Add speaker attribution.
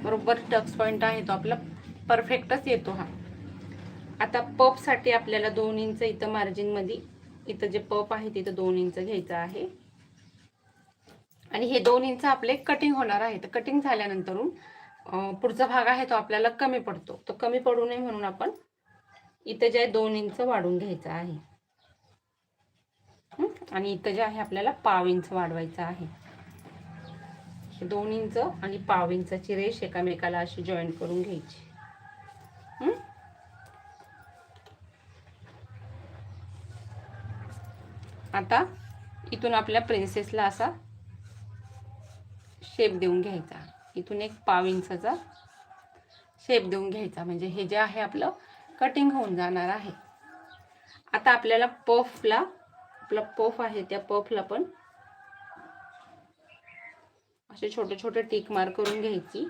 Speaker 1: बरोबर Tux point आहे तो आपला परफेक्टच येतो हा. आता पफसाठी आपल्याला 2 इंच इथं मार्जिनमध्ये, इथं जे पफ आहे तिथं 2 इंच घ्यायचं आहे. आणि हे 2 इंच आपले कटिंग होणार आहे. तर कटिंग झाल्यानंतर पुढचा भाग आहे तो आपल्याला कमी पडतो. तो कमी पडू नये म्हणून आपण इथं जे 2 इंच वाढवून घ्यायचं आहे. आणि इथं जे आहे आपल्याला पाव इंच वाढवायचं आहे. 2 इंच आणि पाव इंचाची रेष एकामेकाला अशी जॉईन करून घ्यायची. आता इथून आपल्या प्रिन्सेसला असा शेप देऊन घ्यायचा. इथून एक पाव इंचाचा शेप देऊन घ्यायचा, म्हणजे हे जे आहे आपलं कटिंग होऊन जाणार आहे. आता आपल्याला पफला, आपला पफ आहे त्या पफला पण असे छोटे छोटे टिक मार्क करून घ्यायची